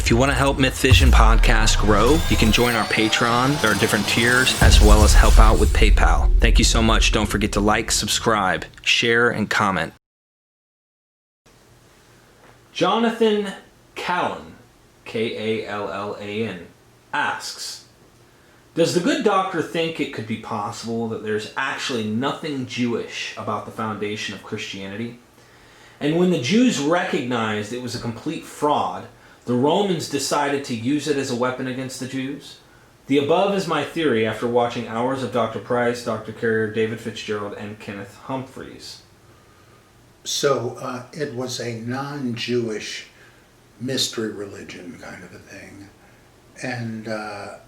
If you want to help Myth Vision Podcast grow, you can join our Patreon. There are different tiers, as well as help out with PayPal. Thank you so much. Don't forget to like, subscribe, share, and comment. Jonathan Callan, Kallan, asks, does the good doctor think it could be possible that there's actually nothing Jewish about the foundation of Christianity? And when the Jews recognized it was a complete fraud, the Romans decided to use it as a weapon against the Jews? The above is my theory after watching hours of Dr. Price, Dr. Carrier, David Fitzgerald, and Kenneth Humphreys. So it was a non-Jewish mystery religion kind of a thing. And I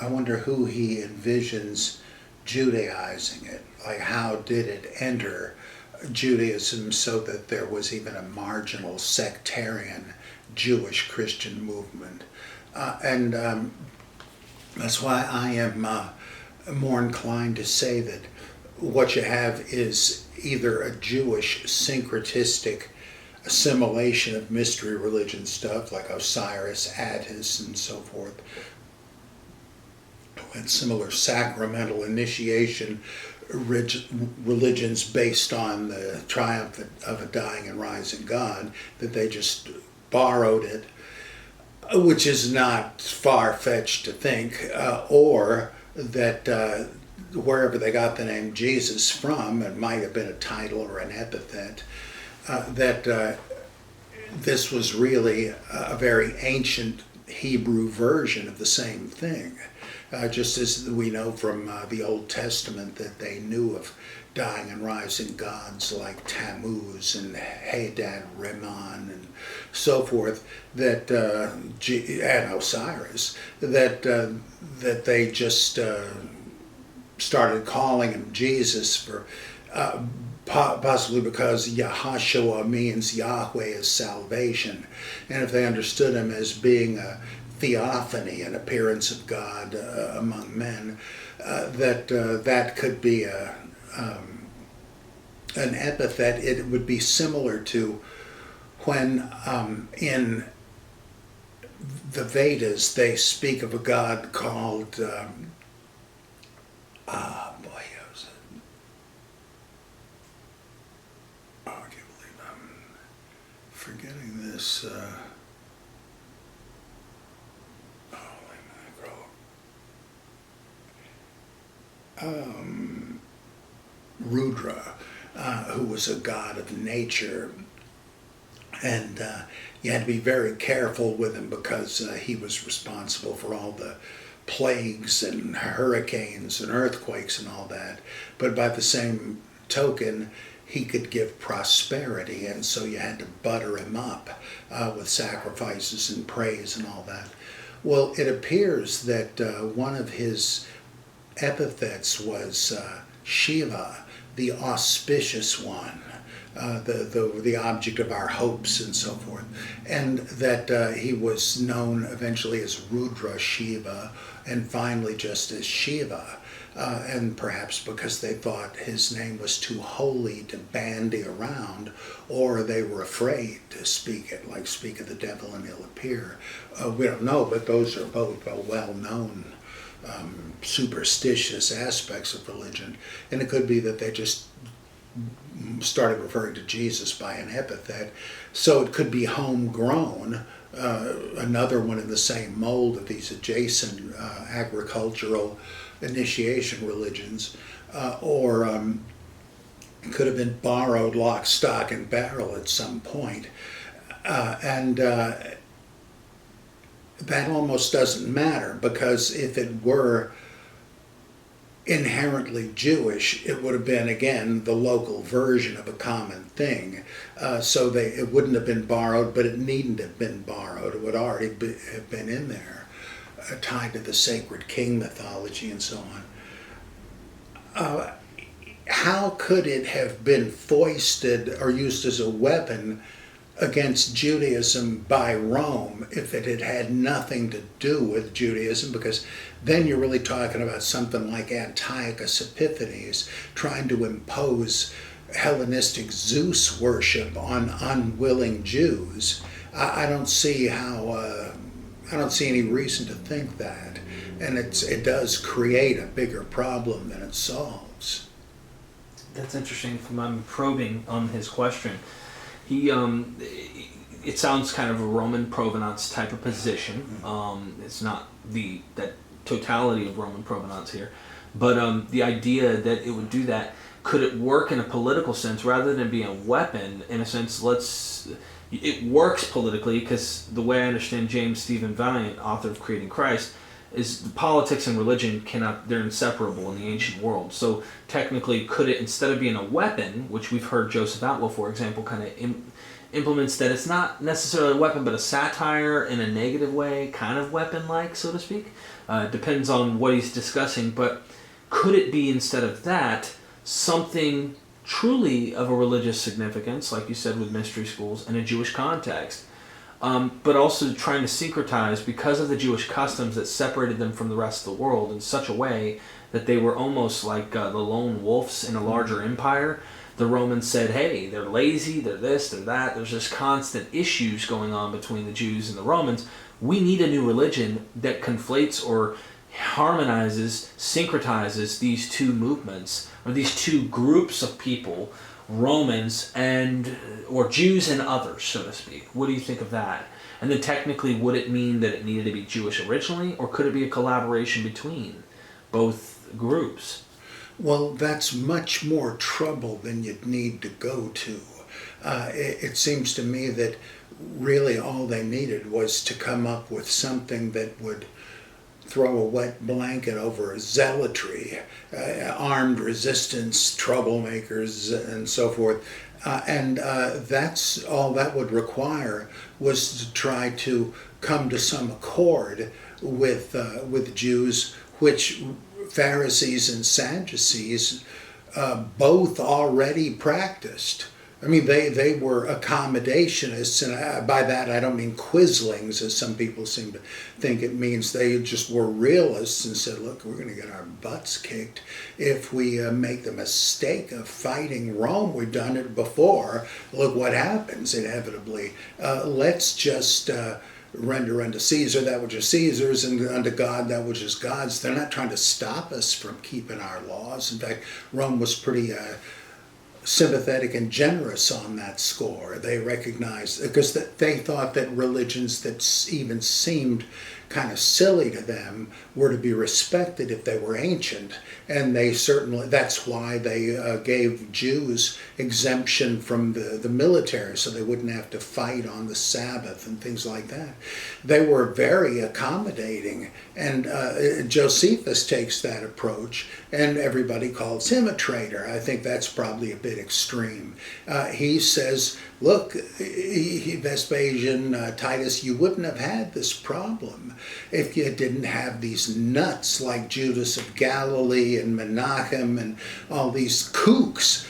wonder who he envisions Judaizing it. Like, how did it enter Judaism so that there was even a marginal sectarian Jewish Christian movement? And that's why I am more inclined to say that what you have is either a Jewish syncretistic assimilation of mystery religion stuff like Osiris, Attis, and so forth, and similar sacramental initiation religions based on the triumph of a dying and rising God, that they just borrowed it, which is not far-fetched to think, or that wherever they got the name Jesus from, it might have been a title or an epithet, that this was really a very ancient Hebrew version of the same thing. Just as we know from the Old Testament that they knew of dying and rising gods like Tammuz and Hadad Rimmon and so forth, that and Osiris, that they just started calling him Jesus for possibly because Yahashua means Yahweh is salvation, and if they understood him as being a theophany, an appearance of God among men, that could be an epithet. It would be similar to when in the Vedas they speak of a god called I can't believe I'm forgetting this. Rudra, who was a god of nature, and you had to be very careful with him because he was responsible for all the plagues and hurricanes and earthquakes and all that. But by the same token, he could give prosperity, and so you had to butter him up with sacrifices and praise and all that. Well, it appears that one of his epithets was Shiva, the auspicious one, the object of our hopes and so forth, and that he was known eventually as Rudra Shiva and finally just as Shiva, and perhaps because they thought his name was too holy to bandy around, or they were afraid to speak it, like speak of the devil and he'll appear. We don't know, but those are both well-known superstitious aspects of religion, and it could be that they just started referring to Jesus by an epithet, so it could be homegrown, another one in the same mold of these adjacent agricultural initiation religions, or it could have been borrowed lock, stock, and barrel at some point, and that almost doesn't matter, because if it were inherently Jewish, it would have been, again, the local version of a common thing. So it wouldn't have been borrowed, but it needn't have been borrowed. It would already have been in there, tied to the sacred king mythology and so on. How could it have been foisted or used as a weapon against Judaism by Rome if it had had nothing to do with Judaism? Because then you're really talking about something like Antiochus Epiphanes trying to impose Hellenistic Zeus worship on unwilling Jews, I don't see how. I don't see any reason to think that, and it does create a bigger problem than it solves. That's interesting. From I'm probing on his question, he it sounds kind of a Roman provenance type of position. It's not that totality of Roman provenance here, but the idea that it would do that, could it work in a political sense rather than being a weapon? In a sense, it works politically, because the way I understand James Stephen Valiant, author of Creating Christ, is politics and religion they're inseparable in the ancient world. So technically, could it, instead of being a weapon, which we've heard Joseph Atwell, for example, kind of implements that it's not necessarily a weapon, but a satire in a negative way, kind of weapon-like, so to speak. Depends on what he's discussing, but could it be, instead of that, something truly of a religious significance, like you said with mystery schools, in a Jewish context, but also trying to syncretize, because of the Jewish customs that separated them from the rest of the world in such a way that they were almost like the lone wolves in a larger empire. The Romans said, hey, they're lazy, they're this, they're that. There's just constant issues going on between the Jews and the Romans. We need a new religion that conflates or harmonizes, syncretizes these two movements, or these two groups of people, Romans or Jews and others, so to speak. What do you think of that? And then technically, would it mean that it needed to be Jewish originally, or could it be a collaboration between both groups? Well, that's much more trouble than you'd need to go to. It seems to me that really all they needed was to come up with something that would throw a wet blanket over zealotry, armed resistance, troublemakers, and so forth. And that's all that would require, was to try to come to some accord with Jews, which Pharisees and Sadducees both already practiced. I mean, they were accommodationists, and by that I don't mean quislings, as some people seem to think it means. They just were realists and said, look, we're going to get our butts kicked if we make the mistake of fighting Rome. We've done it before. Look what happens inevitably. Let's just render unto Caesar that which is Caesar's, and unto God that which is God's. They're not trying to stop us from keeping our laws. In fact, Rome was pretty sympathetic and generous on that score. They recognized, because they thought that religions that even seemed kind of silly to them were to be respected if they were ancient. And they certainly, that's why they gave Jews exemption from the military, so they wouldn't have to fight on the Sabbath and things like that. They were very accommodating, and Josephus takes that approach, and everybody calls him a traitor. I think that's probably a bit extreme. He says, look, Vespasian, Titus, you wouldn't have had this problem if you didn't have these nuts like Judas of Galilee and Menachem and all these kooks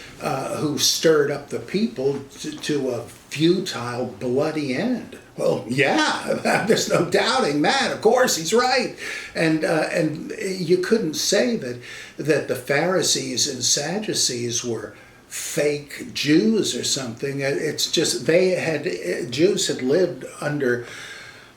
who stirred up the people to a futile, bloody end. Well, yeah, there's no doubting that. Of course, he's right. And you couldn't say that the Pharisees and Sadducees were fake Jews or something. It's just Jews had lived under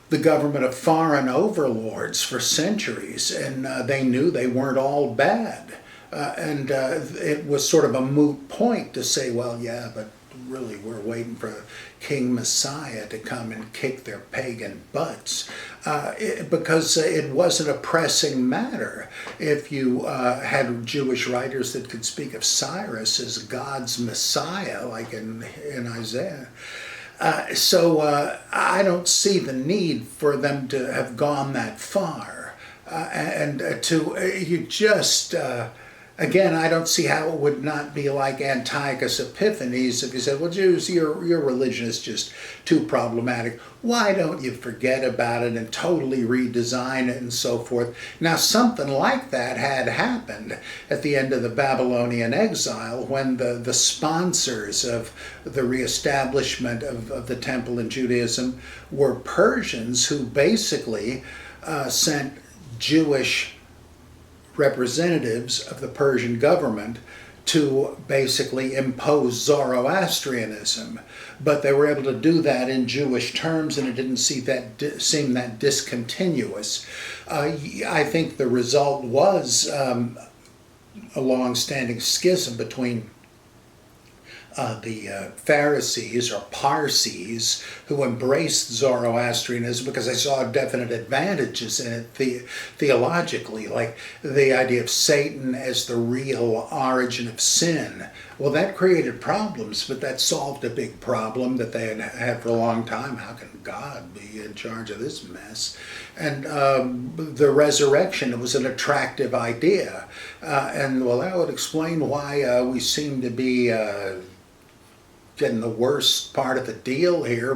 the government of foreign overlords for centuries, and they knew they weren't all bad. And it was sort of a moot point to say, well, yeah, but really we're waiting for King Messiah to come and kick their pagan butts, because it wasn't a pressing matter. If you had Jewish writers that could speak of Cyrus as God's Messiah, like in Isaiah, so I don't see the need for them to have gone that far. Again, I don't see how it would not be like Antiochus Epiphanes if you said, well, Jews, your religion is just too problematic. Why don't you forget about it and totally redesign it and so forth? Now, something like that had happened at the end of the Babylonian exile, when the sponsors of the reestablishment of the temple in Judaism were Persians, who basically sent Jewish representatives of the Persian government to basically impose Zoroastrianism. But they were able to do that in Jewish terms, and it didn't seem that discontinuous. I think the result was a long-standing schism between the Pharisees or Parsees, who embraced Zoroastrianism because they saw definite advantages in it theologically, like the idea of Satan as the real origin of sin. Well, that created problems, but that solved a big problem that they had had for a long time. How can God be in charge of this mess? And the resurrection, it was an attractive idea. And well, that would explain why we seem to be getting the worst part of the deal here.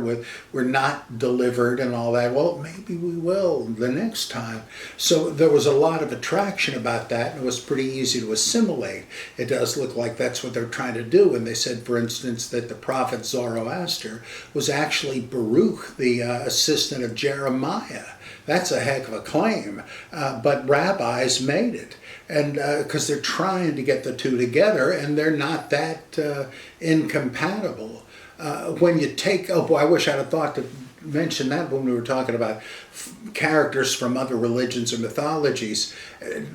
We're not delivered and all that. Well, maybe we will the next time. So there was a lot of attraction about that, and it was pretty easy to assimilate. It does look like that's what they're trying to do. And they said, for instance, that the prophet Zoroaster was actually Baruch, the assistant of Jeremiah. That's a heck of a claim, but rabbis made it. And because they're trying to get the two together, and they're not that incompatible. When you take, oh boy, I wish I'd have thought to mention that when we were talking about characters from other religions or mythologies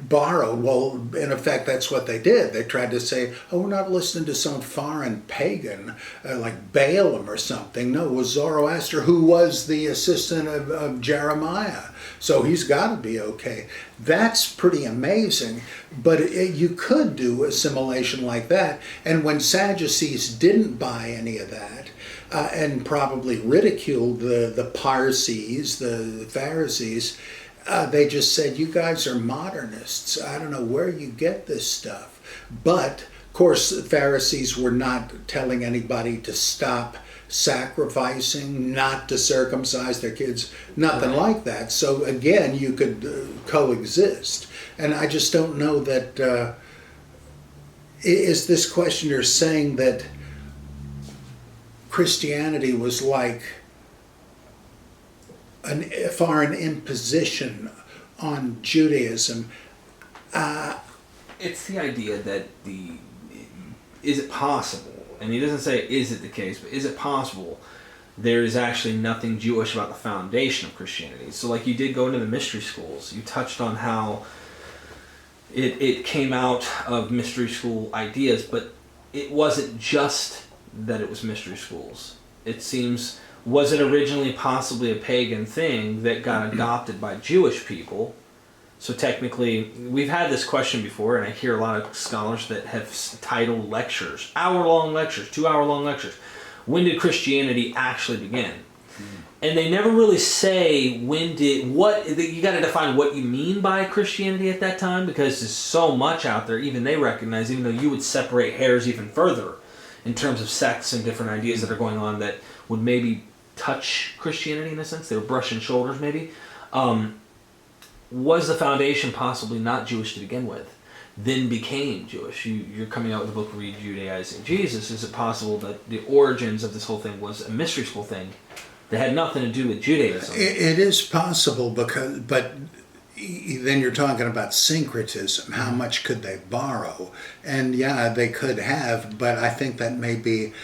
borrowed. Well, in effect, that's what they did. They tried to say, oh, we're not listening to some foreign pagan like Balaam or something. No, it was Zoroaster, who was the assistant of Jeremiah. So he's got to be okay. That's pretty amazing. But you could do assimilation like that. And when Sadducees didn't buy any of that, and probably ridiculed the Parsees, the Pharisees, they just said, you guys are modernists. I don't know where you get this stuff. But, of course, the Pharisees were not telling anybody to stop sacrificing, not to circumcise their kids, nothing like that. So, again, you could coexist. And I just don't know that, is this questioner saying that Christianity was like a foreign imposition on Judaism? It's the idea that is it possible, and he doesn't say is it the case, but is it possible there is actually nothing Jewish about the foundation of Christianity? So like you did go into the mystery schools, you touched on how it came out of mystery school ideas, but it wasn't just that it was mystery schools. It seems, was it originally possibly a pagan thing that got adopted by Jewish people? So technically, we've had this question before, and I hear a lot of scholars that have titled lectures, hour-long lectures, 2-hour-long lectures, when did Christianity actually begin? And they never really say you got to define what you mean by Christianity at that time, because there's so much out there, even they recognize, even though you would separate hairs even further in terms of sects and different ideas that are going on that would maybe touch Christianity in a sense. They were brushing shoulders maybe. Was the foundation possibly not Jewish to begin with, then became Jewish? You're coming out with a book, Rejudaizing Jesus. Is it possible that the origins of this whole thing was a mystery school thing that had nothing to do with Judaism? It is possible, but then you're talking about syncretism. How much could they borrow? And yeah, they could have, but I think that may be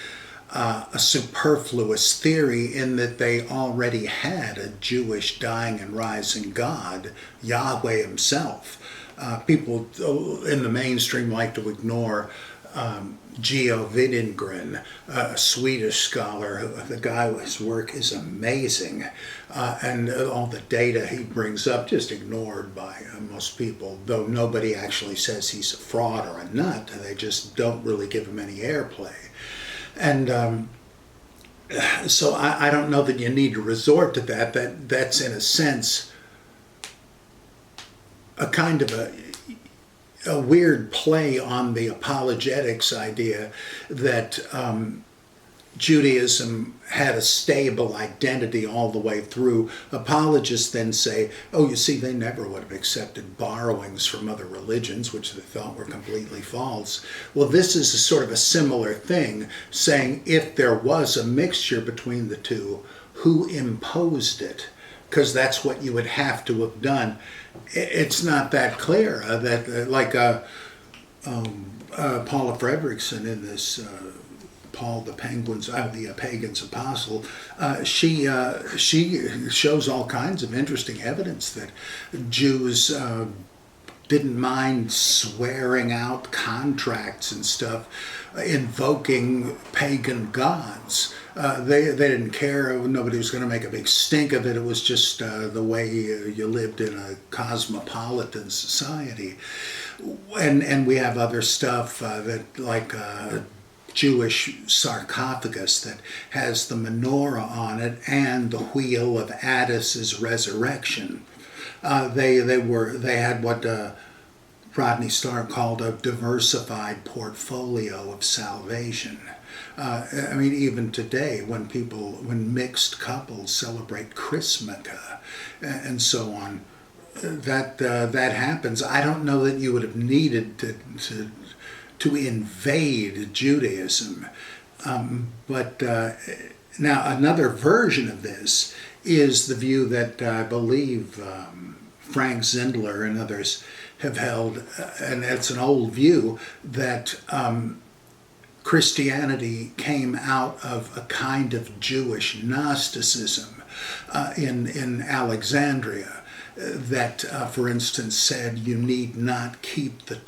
a superfluous theory, in that they already had a Jewish dying and rising God, Yahweh himself. People in the mainstream like to ignore Geo Widengren, a Swedish scholar. The guy, his work is amazing, and all the data he brings up just ignored by most people, though nobody actually says he's a fraud or a nut. They just don't really give him any airplay. And so I don't know that you need to resort to that. That's in a sense a kind of a weird play on the apologetics idea that Judaism had a stable identity all the way through. Apologists then say, oh, you see, they never would have accepted borrowings from other religions, which they thought were completely false. Well, this is a sort of a similar thing, saying if there was a mixture between the two, who imposed it? Because that's what you would have to have done. It's not that clear. Paula Fredrickson in this Paul the Pagan's Apostle, she shows all kinds of interesting evidence that Jews didn't mind swearing out contracts and stuff, invoking pagan gods. They didn't care. Nobody was going to make a big stink of it. It was just the way you lived in a cosmopolitan society. And we have other stuff that like Jewish sarcophagus that has the menorah on it and the wheel of Attis's resurrection. They had what Rodney Stark called a diversified portfolio of salvation. I mean, even today, when mixed couples celebrate Christmaka and so on, that happens. I don't know that you would have needed to invade Judaism, but now another version of this is the view that I believe Frank Zindler and others have held, and it's an old view, that Christianity came out of a kind of Jewish Gnosticism in Alexandria that, for instance, said you need not keep the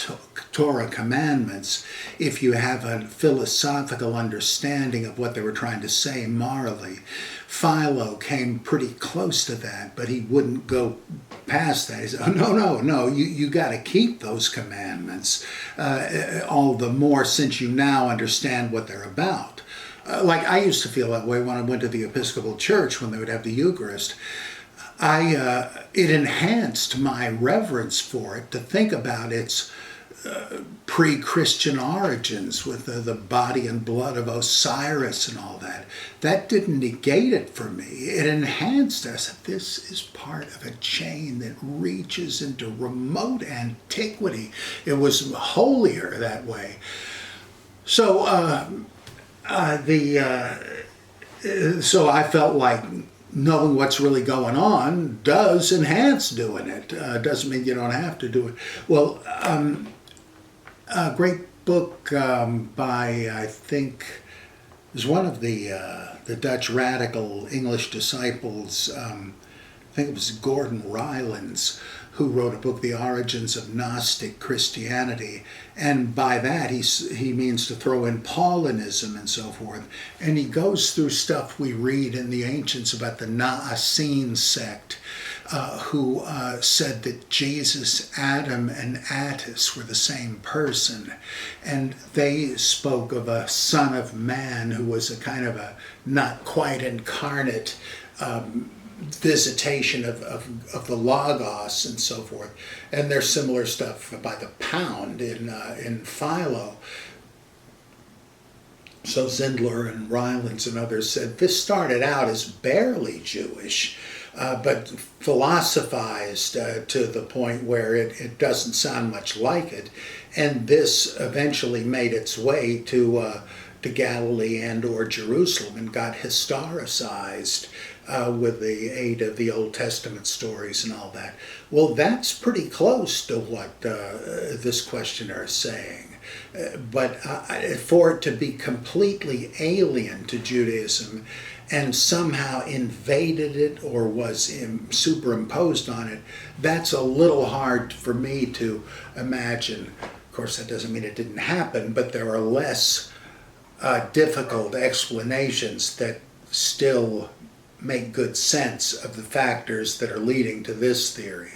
Torah commandments if you have a philosophical understanding of what they were trying to say morally. Philo came pretty close to that, but he wouldn't go past that. He said, oh, no, you got to keep those commandments, all the more since you now understand what they're about. Like I used to feel that way when I went to the Episcopal Church when they would have the Eucharist. It enhanced my reverence for it to think about its pre-Christian origins with the body and blood of Osiris and all that. That didn't negate it for me. It enhanced it. I said, this is part of a chain that reaches into remote antiquity. It was holier that way. So so I felt like knowing what's really going on does enhance doing it. Doesn't mean you don't have to do it. Well, a great book by, I think, is one of the Dutch radical English disciples. I think it was Gordon Rylands, who wrote a book, The Origins of Gnostic Christianity. And by that, he means to throw in Paulinism and so forth. And he goes through stuff we read in the ancients about the Naasene sect, who said that Jesus, Adam, and Attis were the same person. And they spoke of a son of man who was a kind of a not quite incarnate visitation of the Logos and so forth. And there's similar stuff by the pound in Philo. So Zindler and Rylands and others said this started out as barely Jewish, but philosophized to the point where it doesn't sound much like it. And this eventually made its way to Galilee and or Jerusalem and got historicized with the aid of the Old Testament stories and all that. Well, that's pretty close to what this questioner is saying. But for it to be completely alien to Judaism and somehow invaded it or was superimposed on it, that's a little hard for me to imagine. Of course, that doesn't mean it didn't happen, but there are less difficult explanations that still make good sense of the factors that are leading to this theory.